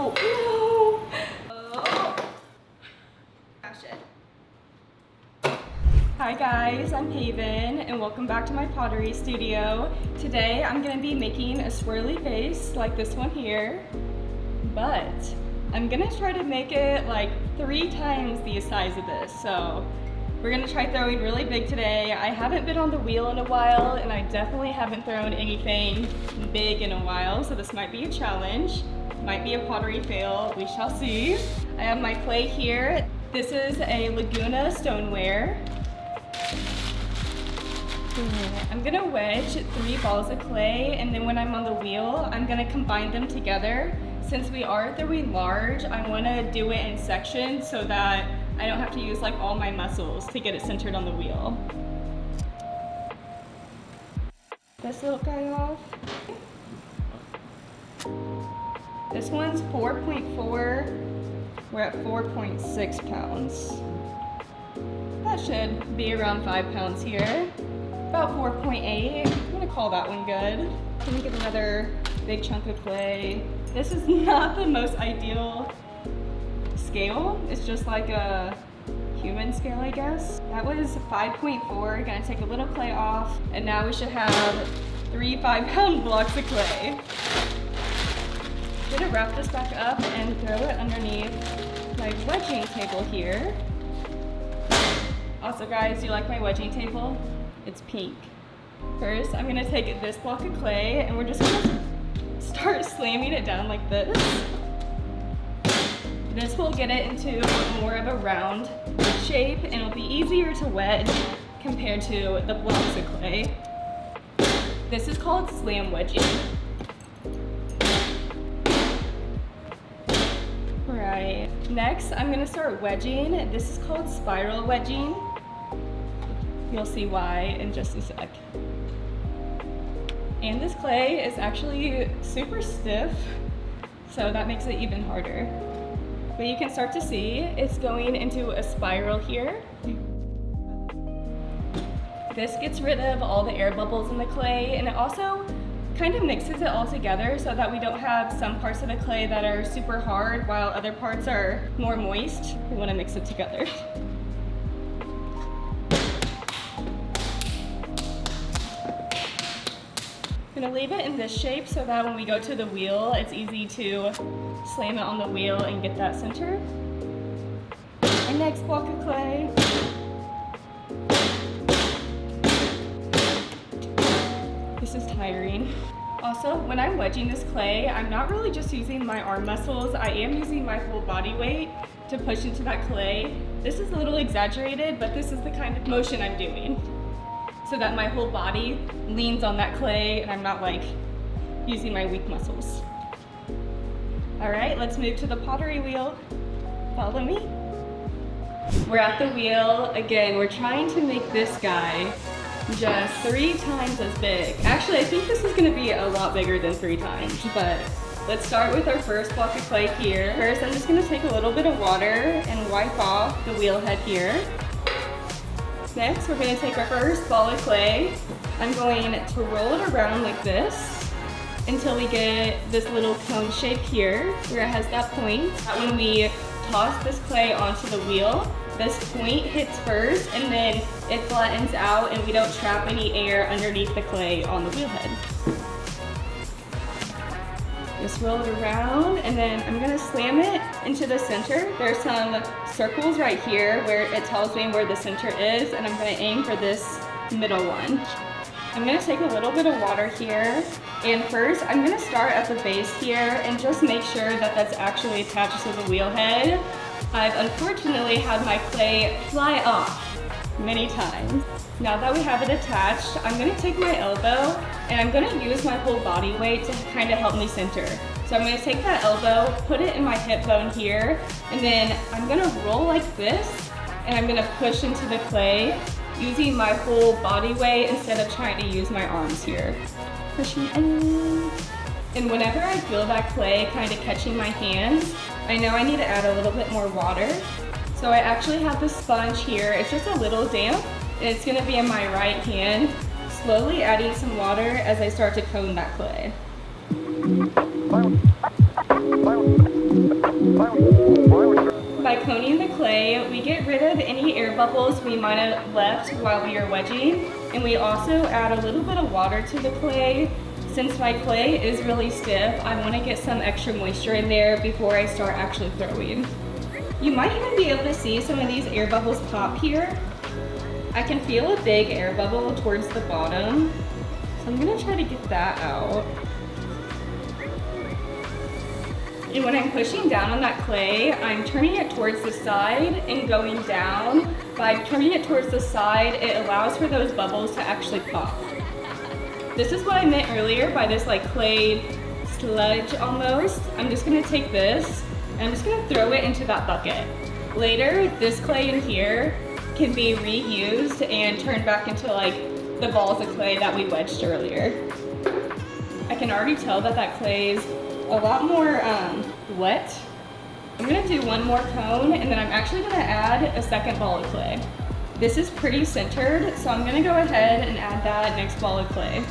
Oh, no. Oh. Gosh it. Hi guys, I'm Haven and welcome back to my pottery studio. Today I'm going to be making a swirly vase like this one here, but I'm going to try to make it like 3 times the size of this. So we're going to try throwing really big today. I haven't been on the wheel in a while and I definitely haven't thrown anything big in a while, so this might be a challenge. Might be a pottery fail, we shall see. I have my clay here. This is a Laguna stoneware. I'm gonna wedge 3 balls of clay, and then when I'm on the wheel, I'm gonna combine them together. Since we are throwing large, I wanna do it in sections so that I don't have to use like all my muscles to get it centered on the wheel. This little guy off. This one's 4.4. We're at 4.6 pounds. That should be around 5 pounds here. About 4.8. I'm gonna call that one good. Let me get another big chunk of clay. This is not the most ideal scale. It's just like a human scale, I guess. That was 5.4. Gonna take a little clay off, and now we should have 3 5-pound blocks of clay. I'm gonna wrap this back up and throw it underneath my wedging table here. Also guys, do you like my wedging table? It's pink. First, I'm gonna take this block of clay and we're just gonna start slamming it down like this. This will get it into more of a round shape and it'll be easier to wedge compared to the blocks of clay. This is called slam wedging. Right. Next, I'm gonna start wedging. This is called spiral wedging. You'll see why in just a sec. And this clay is actually super stiff, so that makes it even harder. But you can start to see it's going into a spiral here. This gets rid of all the air bubbles in the clay, and it also kind of mixes it all together so that we don't have some parts of the clay that are super hard while other parts are more moist. We want to mix it together. I'm gonna leave it in this shape so that when we go to the wheel, it's easy to slam it on the wheel and get that center. Our next block of clay. This is tiring. Also, when I'm wedging this clay, I'm not really just using my arm muscles, I am using my whole body weight to push into that clay. This is a little exaggerated, but this is the kind of motion I'm doing, so that my whole body leans on that clay and I'm not like using my weak muscles. All right, let's move to the pottery wheel. Follow me. We're at the wheel. Again, we're trying to make this guy just 3 times as big. Actually, I think this is gonna be a lot bigger than 3 times, but let's start with our first block of clay here. First, I'm just gonna take a little bit of water and wipe off the wheel head here. Next, we're going to take our first ball of clay. I'm going to roll it around like this until we get this little cone shape here where it has that point. When we toss this clay onto the wheel, this point hits first and then it flattens out and we don't trap any air underneath the clay on the wheel head. Just roll it around and then I'm gonna slam it into the center. There's some circles right here where it tells me where the center is, and I'm gonna aim for this middle one. I'm gonna take a little bit of water here, and first I'm gonna start at the base here and just make sure that that's actually attached to the wheel head. I've unfortunately had my clay fly off many times. Now that we have it attached, I'm gonna take my elbow and I'm gonna use my whole body weight to kind of help me center. So I'm gonna take that elbow, put it in my hip bone here, and then I'm gonna roll like this, and I'm gonna push into the clay using my whole body weight instead of trying to use my arms here. Pushing in. And whenever I feel that clay kind of catching my hands, I know I need to add a little bit more water. So I actually have this sponge here. It's just a little damp, and it's gonna be in my right hand, slowly adding some water as I start to cone that clay. coning the clay, we get rid of any air bubbles we might have left while we are wedging, and we also add a little bit of water to the clay. Since my clay is really stiff, I want to get some extra moisture in there before I start actually throwing. You might even be able to see some of these air bubbles pop here. I can feel a big air bubble towards the bottom, so I'm going to try to get that out. And when I'm pushing down on that clay, I'm turning it towards the side and going down. By turning it towards the side, it allows for those bubbles to actually pop. This is what I meant earlier by this like clay sludge almost. I'm just gonna take this and I'm just gonna throw it into that bucket. Later, this clay in here can be reused and turned back into like the balls of clay that we wedged earlier. I can already tell that that clay is a lot more wet. I'm gonna do one more cone and then I'm actually gonna add a second ball of clay. This is pretty centered, so I'm gonna go ahead and add that next ball of clay.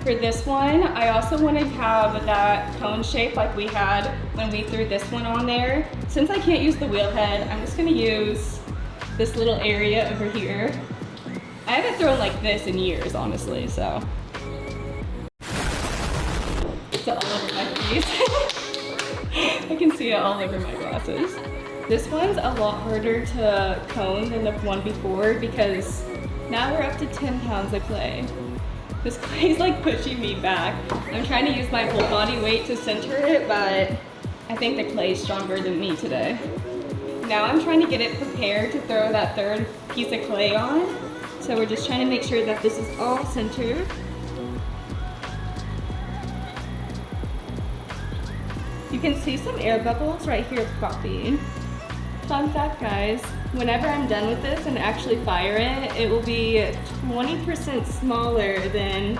For this one, I also want to have that cone shape like we had when we threw this one on there. Since I can't use the wheel head, I'm just gonna use this little area over here. I haven't thrown like this in years, honestly, so. It's all over my face. I can see it all over my glasses. This one's a lot harder to cone than the one before because now we're up to 10 pounds of clay. This clay is like pushing me back. I'm trying to use my whole body weight to center it, but I think the clay is stronger than me today. Now I'm trying to get it prepared to throw that third piece of clay on. So we're just trying to make sure that this is all centered. You can see some air bubbles right here popping. Fun fact, guys, whenever I'm done with this and actually fire it, it will be 20% smaller than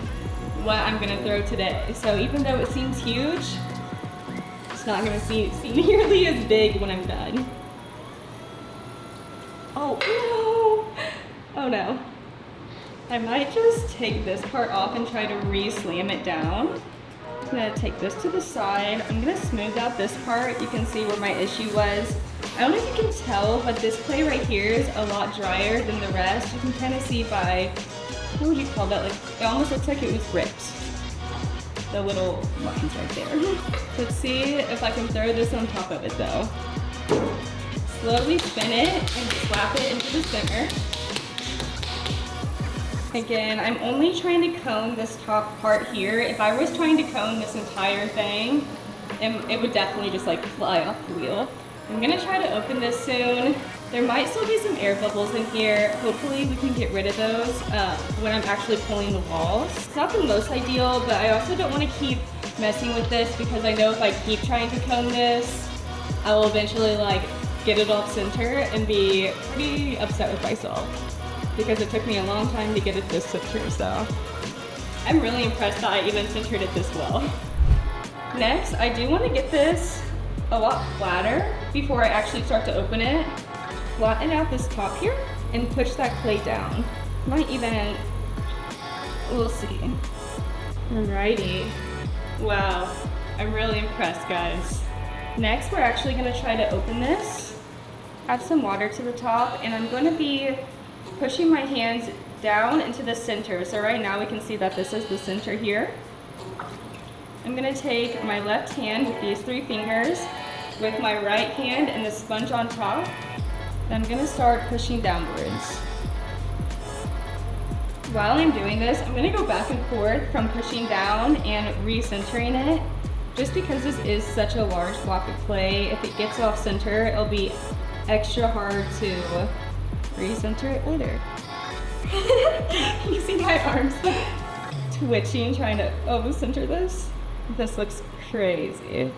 what I'm gonna throw today. So even though it seems huge, it's not gonna seem nearly as big when I'm done. Oh no! Oh no. I might just take this part off and try to re-slam it down. I'm gonna take this to the side. I'm gonna smooth out this part. You can see where my issue was. I don't know if you can tell, but this clay right here is a lot drier than the rest. You can kind of see by, what would you call that? Like, it almost looks like it was ripped. The little lines right there. Let's see if I can throw this on top of it though. Slowly spin it and slap it into the center. Again, I'm only trying to cone this top part here. If I was trying to cone this entire thing, it would definitely just like fly off the wheel. I'm gonna try to open this soon. There might still be some air bubbles in here. Hopefully we can get rid of those when I'm actually pulling the walls. It's not the most ideal, but I also don't want to keep messing with this because I know if I keep trying to cone this, I will eventually like get it off center and be pretty upset with myself because it took me a long time to get it this center, so I'm really impressed that I even centered it this well. Next, I do want to get this a lot flatter before I actually start to open it. Flatten out this top here and push that clay down. Might even, we'll see. Alrighty. Wow, I'm really impressed, guys. Next, we're actually gonna try to open this. Add some water to the top, and I'm gonna be pushing my hands down into the center. So right now we can see that this is the center here. I'm gonna take my left hand with these 3 fingers, with my right hand and the sponge on top. And I'm gonna start pushing downwards. While I'm doing this, I'm gonna go back and forth from pushing down and recentering it. Just because this is such a large block of clay, if it gets off center, it'll be extra hard to recenter it later. You see my arms twitching trying to center this? This looks crazy.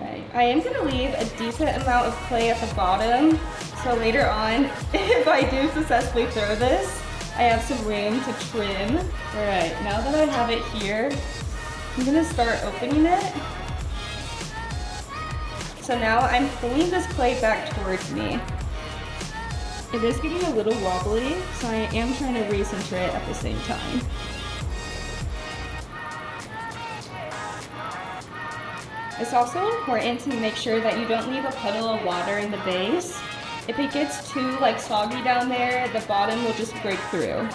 Right. I am going to leave a decent amount of clay at the bottom, so later on, if I do successfully throw this, I have some room to trim. Alright, now that I have it here, I'm going to start opening it. So now I'm pulling this clay back towards me. It is getting a little wobbly, so I am trying to recenter it at the same time. It's also important to make sure that you don't leave a puddle of water in the base. If it gets too like soggy down there, the bottom will just break through.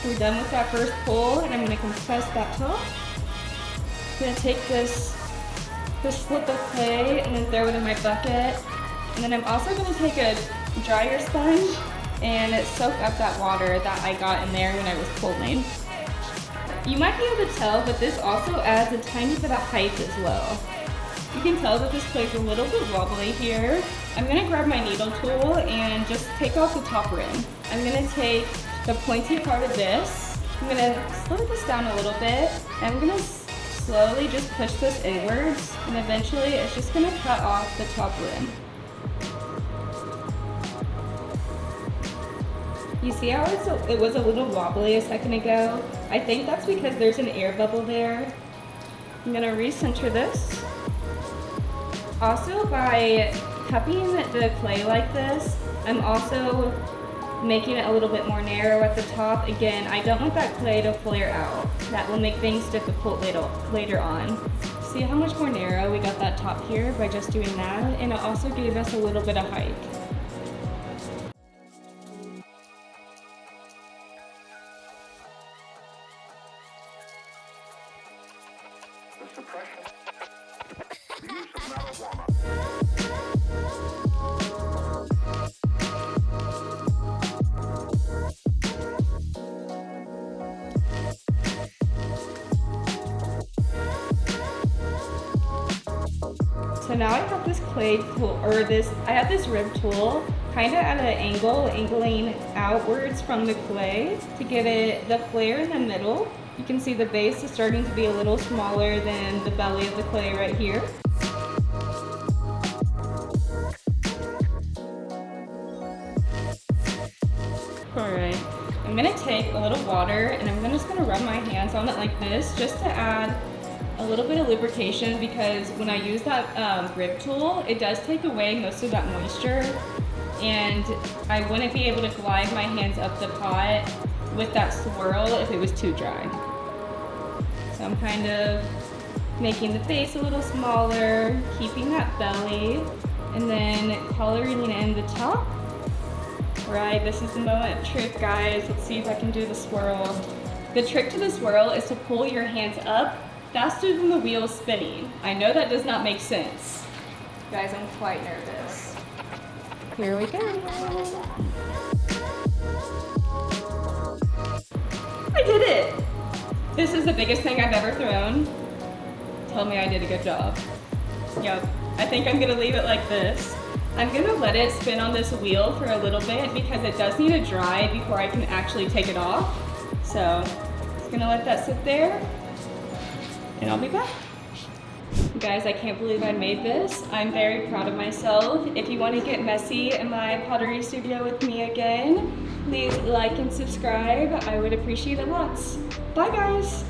We're done with that first pull, and I'm going to compress that top. I'm going to take this slip of clay and then throw it in my bucket. And then I'm also going to take a dryer sponge and soak up that water that I got in there when I was pulling. You might be able to tell, but this also adds a tiny bit of height as well. You can tell that this clay's a little bit wobbly here. I'm going to grab my needle tool and just take off the top rim. I'm going to take the pointy part of this. I'm gonna slow this down a little bit. I'm gonna slowly just push this inwards, and eventually it's just gonna cut off the top rim. You see how it was a little wobbly a second ago? I think that's because there's an air bubble there. I'm gonna recenter this. Also, by cupping the clay like this, I'm also making it a little bit more narrow at the top. Again, I don't want that clay to flare out. That will make things difficult later on. See how much more narrow we got that top here by just doing that? And it also gave us a little bit of height. The suppression, the use of marijuana. So now I have this clay tool, I have this rib tool kind of at an angle, angling outwards from the clay to give it the flare in the middle. You can see the base is starting to be a little smaller than the belly of the clay right here. Alright, I'm going to take a little water and I'm just going to rub my hands on it like this just to add a little bit of lubrication, because when I use that rib tool, it does take away most of that moisture, and I wouldn't be able to glide my hands up the pot with that swirl if it was too dry. So I'm kind of making the face a little smaller, keeping that belly, and then coloring in the top. Right, this is the moment of truth, guys. Let's see if I can do the swirl. The trick to the swirl is to pull your hands up faster than the wheel spinning. I know that does not make sense. Guys, I'm quite nervous. Here we go. I did it! This is the biggest thing I've ever thrown. Tell me I did a good job. Yep, I think I'm gonna leave it like this. I'm gonna let it spin on this wheel for a little bit because it does need to dry before I can actually take it off. So, just gonna let that sit there, and I'll be back. Guys, I can't believe I made this. I'm very proud of myself. If you want to get messy in my pottery studio with me again, please like and subscribe. I would appreciate it lots. Bye guys!